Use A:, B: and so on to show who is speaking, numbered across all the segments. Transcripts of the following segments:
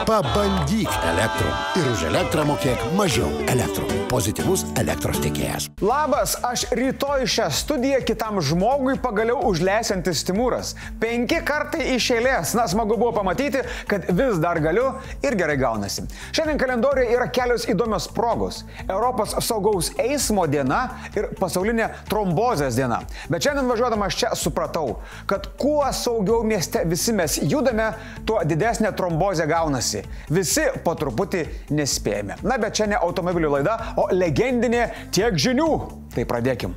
A: Pabandyk Elektrum ir už elektrą mokėk mažiau. Elektrum – pozityvus elektros tiekėjas.
B: Labas, aš rytoj šią studiją kitam žmogui pagaliau užleisiantis Timūras. 5 kartai iš eilės. Na, smagu buvo pamatyti, kad vis dar galiu ir gerai gaunasi. Šiandien kalendoriuje yra kelios įdomios progos. Europos saugaus eismo diena ir pasaulinė trombozės diena. Bet šiandien važiuodamas čia supratau, kad kuo saugiau mieste visi mes judame, tuo didesnė trombozė gaunasi. Visi po truputį nespėjame. Na, bet čia ne automobilių laida, o legendinė Tiek žinių. Tai pradėkim.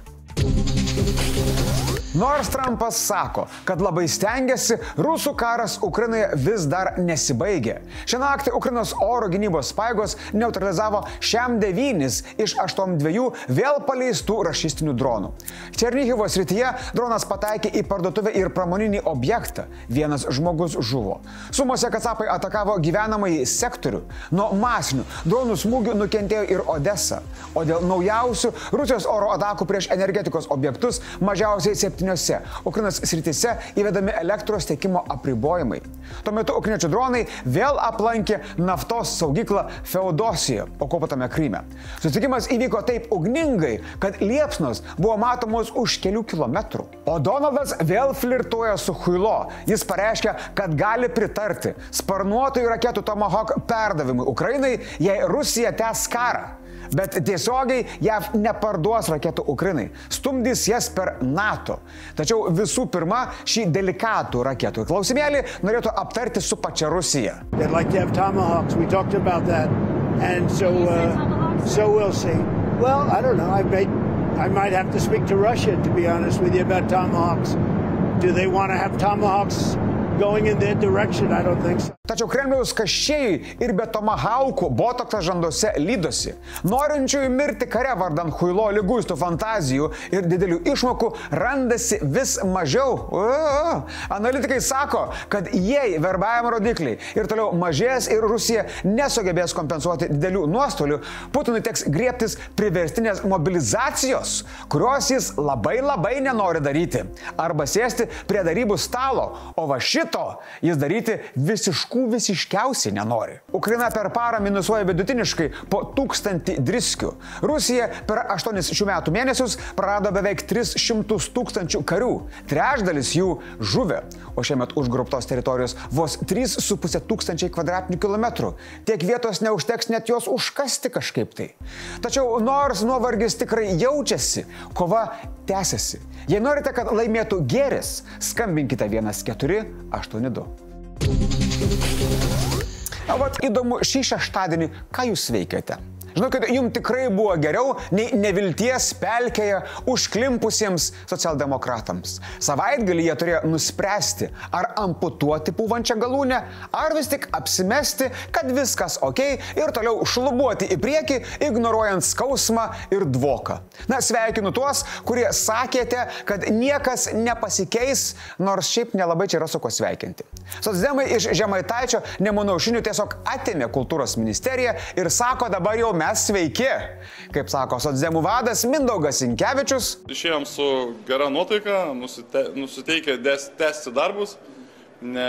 B: Nors Trumpas sako, kad labai stengiasi, rusų karas Ukrainoje vis dar nesibaigė. Šią naktį Ukrainos oro gynybos pajėgos neutralizavo šiam 9 iš 82 vėl paleistų rašistinių dronų. Černihivo srityje dronas pataikė į parduotuvę ir pramoninį objektą. Vienas žmogus žuvo. Sumose kacapai atakavo gyvenamąjį sektorių. Nuo masinių dronų smūgių nukentėjo ir Odesa. O dėl naujausių Rusijos oro atakų prieš energetikos objektus mažiausiai 7 Ukrainos srityse įvedami elektros tiekimo apribojimai. Tuo metu ukrainiečių dronai vėl aplankė naftos saugyklą Feodosijoje, okupuotame Kryme. Susitikimas įvyko taip ugningai, kad liepsnos buvo matomos už kelių kilometrų. O Donaldas vėl flirtuoja su Huilo. Jis pareiškia, kad gali pritarti sparnuotųjų raketų Tomahawk perdavimui Ukrainai, jei Rusija tęs karą. Bet tiesiogiai JAV neparduos raketų Ukrainai, stumdys jas per NATO. Tačiau visų pirma, šį delikatų raketų klausimėlį norėtų aptarti su pačia Rusija.
C: They'd like to have Tomahawks. We talked about that. And so we'll see. Well, I don't know. I might have to speak to Russia, to be honest with you, about Tomahawks. Do they want to have Tomahawks going in their direction? I don't think so.
B: Tačiau Kremliaus kaščiai ir be Tomahawkų botoksas žandose lydosi. Norinčiųjų mirti kare vardan Huilo liguistų fantazijų ir didelių išmokų randasi vis mažiau. Analitikai sako, kad jei verbavimo rodikliai ir toliau mažės ir Rusija nesugebės kompensuoti didelių nuostolių, Putinui teks griebtis priverstinės mobilizacijos, kurios jis labai nenori daryti. Arba sėsti prie darybų stalo, o va šito jis daryti visiškiausiai nenori. Ukraina per parą minusuoja vidutiniškai po 1000 driskių. Rusija per 8 šių metų mėnesius prarado beveik 300 000 karių. Trečdalis jų žuvę, o šiemet užgrobtos teritorijos vos 3500 kvadratinių kilometrų. Tiek vietos neužteks net jos užkasti kažkaip tai. Tačiau nors nuovargis tikrai jaučiasi, kova tęsiasi. Jei norite, kad laimėtų gėris, skambinkite 1482. Vat įdomu, šį šeštadienį, ką jūs veikiate? Žinau, kad jums tikrai buvo geriau nei nevilties pelkėje užklimpusiems socialdemokratams. Savaitgalį jie turėjo nuspręsti, ar amputuoti pūvančią galūnę, ar vis tik apsimesti, kad viskas ok ir toliau šlubuoti į priekį, ignoruojant skausmą ir dvoką. Na, sveikinu tuos, kurie sakėte, kad niekas nepasikeis, nors šiaip nelabai čia yra su ko sveikinti. Socdemai iš Žemaitaičio Nemuno aušrinių tiesiog atėmė kultūros ministeriją ir sako, dabar jau mes sveiki. Kaip sako socdemų vadas Mindaugas Sinkevičius.
D: Išėjom su gera nuotaika, nusiteikę tęsti darbus,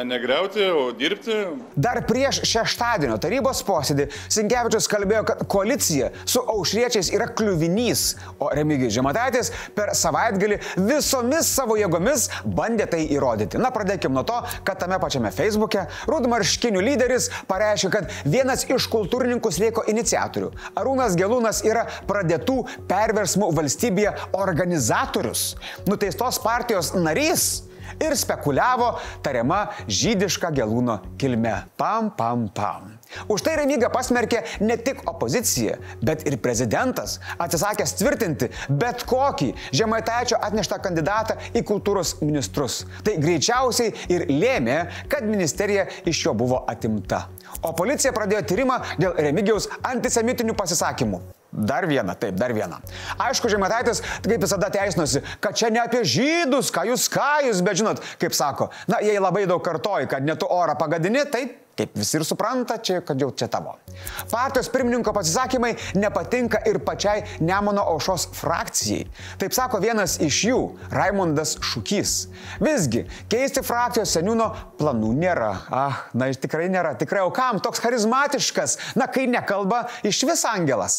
D: negriauti, o dirbti.
B: Dar prieš šeštadienio tarybos posėdį Sinkevičius kalbėjo, kad koalicija su aušriečiais yra kliuvinys, o Remigijus Žemaitaitis per savaitgalį visomis savo jėgomis bandė tai įrodyti. Na, pradėkim nuo to, kad tame pačiame Facebook'e rudmarškinių lyderis pareiškė, kad vienas iš kultūrininkų streiko iniciatorių, Arūnas Gelūnas, yra pradėtų perversmų valstybėje organizatorius, nuteistos partijos narys. Ir spekuliavo tariama žydiška Gelūno kilme. Pam. Už tai Remigą pasmerkė ne tik opozicija, bet ir prezidentas, atsisakęs tvirtinti bet kokį Žemaitaičio atneštą kandidatą į kultūros ministrus. Tai greičiausiai ir lėmė, kad ministerija iš jo buvo atimta. O policija pradėjo tyrimą dėl Remigijaus antisemitinių pasisakymų. Dar viena. Aišku, Žemaitaitis, kaip visada, teisinosi, kad čia ne apie žydus, ką jūs, bet žinot, kaip sako, na, jei labai daug kartoji, kad ne tu orą pagadini, tai Kaip visi ir supranta, kad jau čia tavo. Partijos pirmininko pasisakymai nepatinka ir pačiai Nemuno aušros frakcijai. Taip sako vienas iš jų, Raimundas Šukys. Visgi, keisti frakcijos seniūno planų nėra. Tikrai nėra. Tikrai, o kam toks charizmatiškas? Kai nekalba iš vis angelas.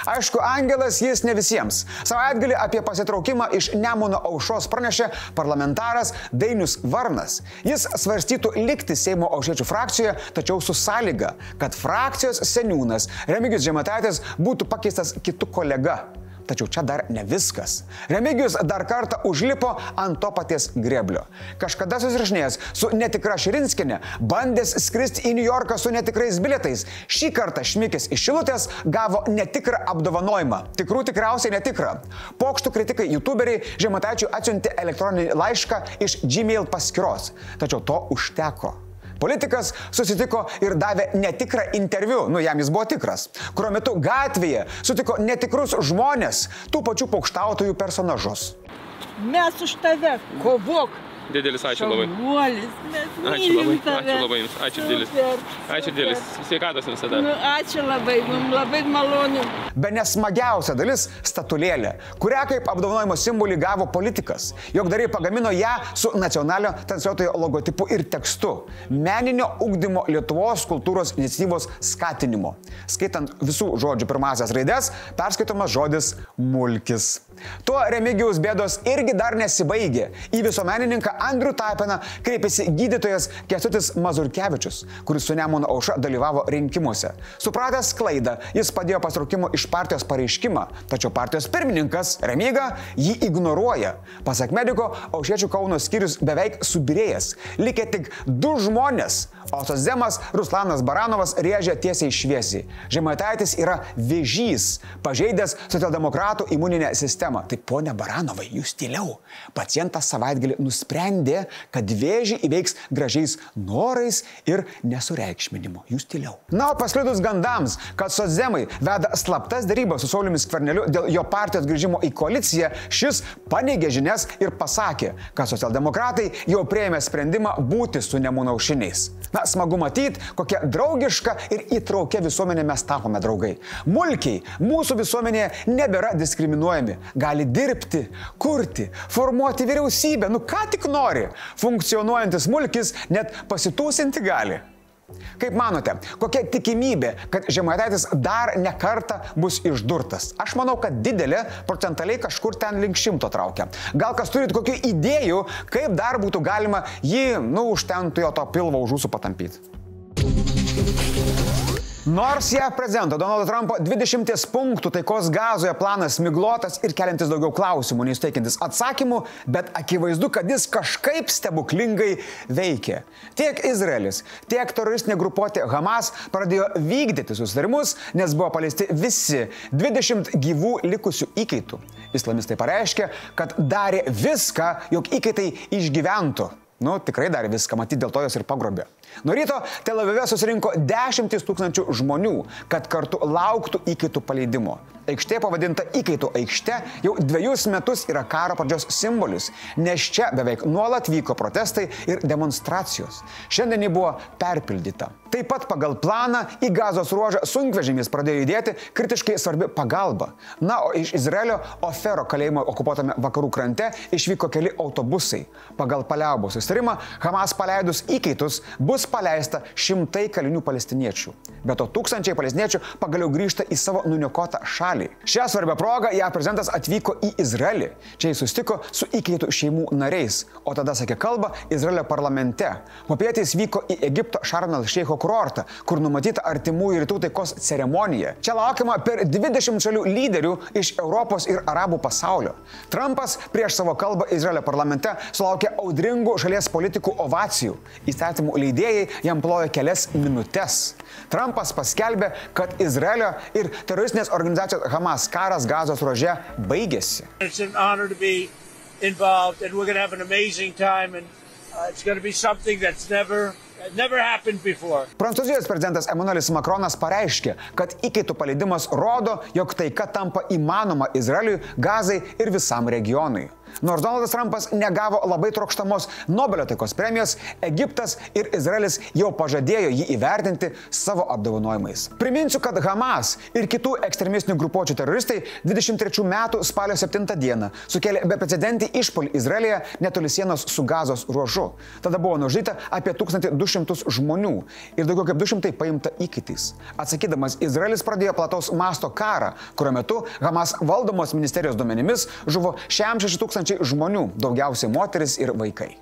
B: Aišku, angelas jis ne visiems. Savaitgalį apie pasitraukimą iš Nemuno aušros pranešė parlamentaras Dainius Varnas. Jis svarstytų likti Seimo aušriečių frakcijoje, tačiau su sąlyga, kad frakcijos seniūnas Remigijus Žemaitaitis būtų pakeistas kitu kolega. Tačiau čia dar ne viskas. Remigijus dar kartą užlipo ant to paties grėblio. Kažkada susirašinėjęs su netikra Širinskienė, bandęs skristi į New Yorką su netikrais bilietais. Šį kartą Šmikis iš Šilutės gavo netikrą apdovanojimą. Tikrų tikriausiai netikrą. Pokštų kritikai youtuberiai Žemaitaičiui atsiuntė elektroninį laišką iš Gmail paskyros. Tačiau to užteko. Politikas susitiko ir davė netikrą interviu, jam jis buvo tikras, kurio metu gatvėje sutiko netikrus žmonės, tų pačių pokštautojų personažus.
E: Mes už tave, kovok.
F: Didelis ačiū labai. Ačiū labai jums. Ačiū didelis. Sveikatos jums tada.
E: Ačiū labai, mums labai malonu.
B: Bene smagiausia dalis - statulėlė, kurią kaip apdovanojimo simbolį gavo politikas. Jogdariai pagamino ją su nacionalinio transliuotojo logotipu ir tekstu - meninio ugdymo Lietuvos kultūros iniciatyvos skatinimo. Skaitant visų žodžių pirmasias raides, perskaitomas žodis mulkis. Tuo Remigijaus bėdos irgi dar nesibaigė. Į visuomenininką Andrių Tapiną kreipėsi gydytojas Kęstutis Mazurkevičius, kuris su Nemuno aušra dalyvavo rinkimuose. Supratęs klaidą, jis padėjo pasitraukimo iš partijos pareiškimą, tačiau partijos pirmininkas Remiga jį ignoruoja. Pasak mediko, Aušriečių Kauno skyrius beveik subyrėjęs. Likė tik 2 žmonės, o socdemas Ruslanas Baranovas rėžė tiesiai šviesiai. Žemaitaitis yra vėžys, pažeidęs socialdemokratų imuninę sistemą. Tai ponia Baranovai, jūs tyliau. Pacientas savaitgalį nusprendė, kad vėžį įveiks gražiais norais ir nesureikšminimu. Jūs tyliau. Na, o pasklidus gandams, kad socdemai veda slaptas darybas su Sauliumi Skverneliu dėl jo partijos grįžimo į koaliciją, šis paneigė žinias ir pasakė, kad socialdemokratai jau priėmė sprendimą būti su Nemuno aušriniais. Na, smagu matyti, kokia draugiška ir įtraukia visuomenė mes tapome draugai. Mulkiai mūsų visuomenėje nebėra diskriminuojami. Gali dirbti, kurti, formuoti vyriausybę, ką tik nori. Funkcionuojantis mulkis net pasitūsinti gali. Kaip manote, kokia tikimybė, kad Žemaitaitis dar ne kartą bus išdurtas? Aš manau, kad didelė, procentaliai kažkur ten link 100 traukia. Gal kas turit kokių idėjų, kaip dar būtų galima jį, už ten jo to pilvo už ūsų patampyti? Nors JAV prezidento Donaldo Trumpo 20 punktų taikos Gazoje planas miglotas ir keliantis daugiau klausimų, nei suteikiantis atsakymų, bet akivaizdu, kad jis kažkaip stebuklingai veikia. Tiek Izraelis, tiek teroristinė grupuotė Hamas pradėjo vykdyti susitarimus, nes buvo paleisti visi 20 gyvų likusių įkaitų. Islamistai pareiškė, kad darė viską, jog įkaitai išgyventų. Tikrai darė viską, matyti dėl to jos ir pagrobė. Nuo ryto Tel Avive susirinko 10 000 žmonių, kad kartu lauktų įkaitų paleidimo. Aikštė pavadinta įkaitų aikšte jau 2 metus yra karo pradžios simbolis, nes čia beveik nuolat vyko protestai ir demonstracijos. Šiandien ji buvo perpildyta. Taip pat pagal planą į Gazos ruožą sunkvežimis pradėjo judėti kritiškai svarbi pagalba. Na, o iš Izraelio Ofero kalėjimo okupuotame vakarų krante išvyko keli autobusai. Pagal paliaubos susitarimą Hamas paleidus įkaitus bus paleista 100 kalinių palestiniečių. Be to 1000 palestiniečių pagaliau grįžta į savo nuniokotą šalį. Šią svarbią progą JAV prezidentas atvyko į Izraelį. Čia jis susitiko su įkaitų šeimų nariais, o tada sakė kalbą Izraelio parlamente. Popietę jis vyko į Egipto Šarm el Šeicho kurortą, kur numatyta artimųjų rytų taikos ceremonija. Čia laukiama per 20 šalių lyderių iš Europos ir arabų pasaulio. Trumpas prieš savo kalbą Izraelio parlamente sulaukė audringų šalies politikų ovacijų. Įstatymų leidėjai jam plojo kelias minutes. Trumpas paskelbė, kad Izraelio ir teroristinės organizacijos Hamas karas Gazos ruože baigėsi.
C: It's an honor to be involved and we're going to have an amazing time and it's going to be something that's never happened before.
B: Prancūzijos prezidentas Emmanuelis Macronas pareiškė, kad įkaitų paleidimas rodo, jog taika tampa įmanoma Izraeliui, Gazai ir visam regionui. Nors Donaldas Trumpas negavo labai trokštamos Nobelio taikos premijos, Egiptas ir Izraelis jau pažadėjo jį įvertinti savo apdovanojimais. Priminsiu, kad Hamas ir kitų ekstremistinių grupuočių teroristai 23 metų spalio 7 dieną sukėlė beprecedentį išpuolį Izraelyje netoli sienos su Gazos ruožu. Tada buvo nužudyta apie 1200 žmonių ir daugiau kaip 200 paimta įkaitais. Atsakydamas, Izraelis pradėjo plataus masto karą, kurio metu Hamas valdomos ministerijos duomenimis žuvo 6000 žmonių, daugiausiai moteris ir vaikai.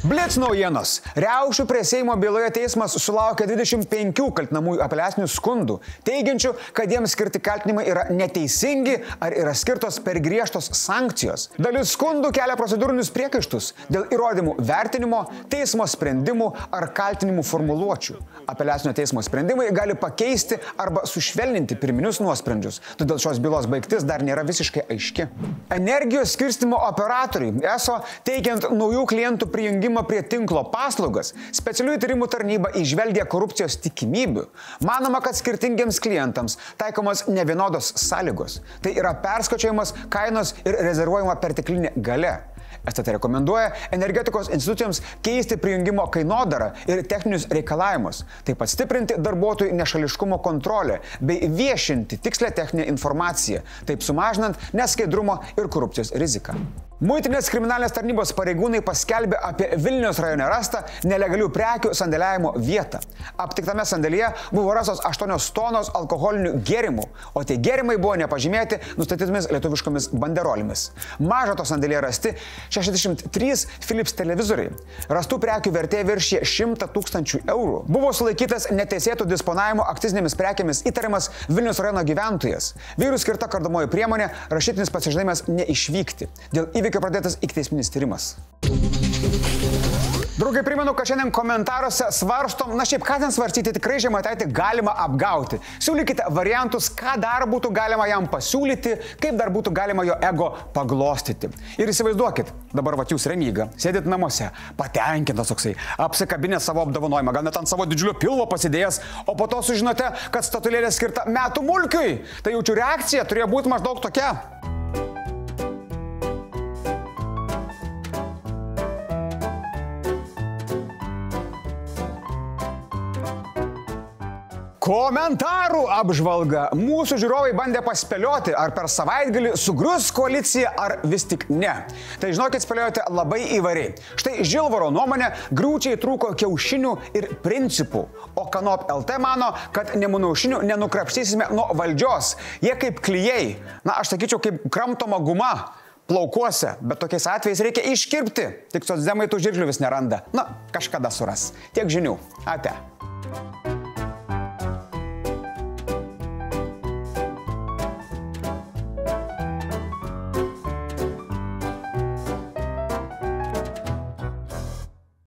B: Blitz naujienos. Riaušių prie Seimo byloje teismas sulaukė 25 kaltinamųjų apeliacinių skundų, teigiančių, kad jiems skirti kaltinimai yra neteisingi ar yra skirtos per griežtos sankcijos. Dalis skundų kelia procedūrinius priekaištus dėl įrodymų vertinimo, teismo sprendimų ar kaltinimų formuluočių. Apeliacinio teismo sprendimai gali pakeisti arba sušvelninti pirminius nuosprendžius, todėl šios bylos baigtis dar nėra visiškai aiški. Energijos skirstymo operatoriui ESO teikiant naujų klientų prijungimą prie tinklo paslaugas, specialiųjų tyrimų tarnyba įžvelgia korupcijos tikimybių. Manoma, kad skirtingiems klientams taikomos nevienodos sąlygos. Tai yra perskaičiuojamos kainos ir rezervuojama perteklinė galia. STT rekomenduoja energetikos institucijoms keisti prijungimo kainodarą ir techninius reikalavimus, taip pat stiprinti darbuotojų nešališkumo kontrolę bei viešinti tikslę techninę informaciją, taip sumažinant neskaidrumo ir korupcijos riziką. Muitinės kriminalinės tarnybos pareigūnai paskelbė apie Vilniaus rajone rastą nelegalių prekių sandėliavimo vietą. Aptiktame sandėlyje buvo rastos 8 tonos alkoholinių gėrimų, o tie gėrimai buvo nepažymėti nustatytomis lietuviškomis banderolėmis. Maža to sandėlyje rasti 63 Philips televizoriai. Rastų prekių vertė viršė 100 000 eurų. Buvo sulaikytas neteisėtų disponavimo akcizinėmis prekėmis įtariamas Vilniaus rajono gyventojas. Vyrui skirta kardomoji priemonė rašytinis pasižadėjimas neišvykti. Dėl įvykio pradėtas ikiteisminis tyrimas. Draugai, primenu, kad šiandien komentaruose svarstom, šiaip ką ten svarstyti, tikrai Žemaitaitį galima apgauti. Siūlykite variantus, ką dar būtų galima jam pasiūlyti, kaip dar būtų galima jo ego paglostyti. Ir įsivaizduokit, dabar vat jūs Remyga, sėdit namuose, patenkintas toksai, apsikabinęs savo apdovanojimą, gal net ant savo didžiulio pilvo pasidėjęs, o po to sužinote, kad statulėlė skirta metų mulkiui. Tai jaučiu reakcija turėjo būti maždaug tokia. Komentarų apžvalga. Mūsų žiūrovai bandė paspėlioti, ar per savaitgalį sugrius koalicija, ar vis tik ne. Tai žinokit, spėliojote labai įvairiai. Štai Žilvaro nuomonė, griūčiai trūko kiaušinių ir principų. O Kanop LT mano, kad Nemuno aušrinių nenukrapštysime nuo valdžios. Jie kaip klijai. Aš sakyčiau, kaip kramtoma guma plaukuose, bet tokiais atvejais reikia iškirpti. Tik socdemai tų žirklių vis neranda. Kažkada suras. Tiek žinių. Ate.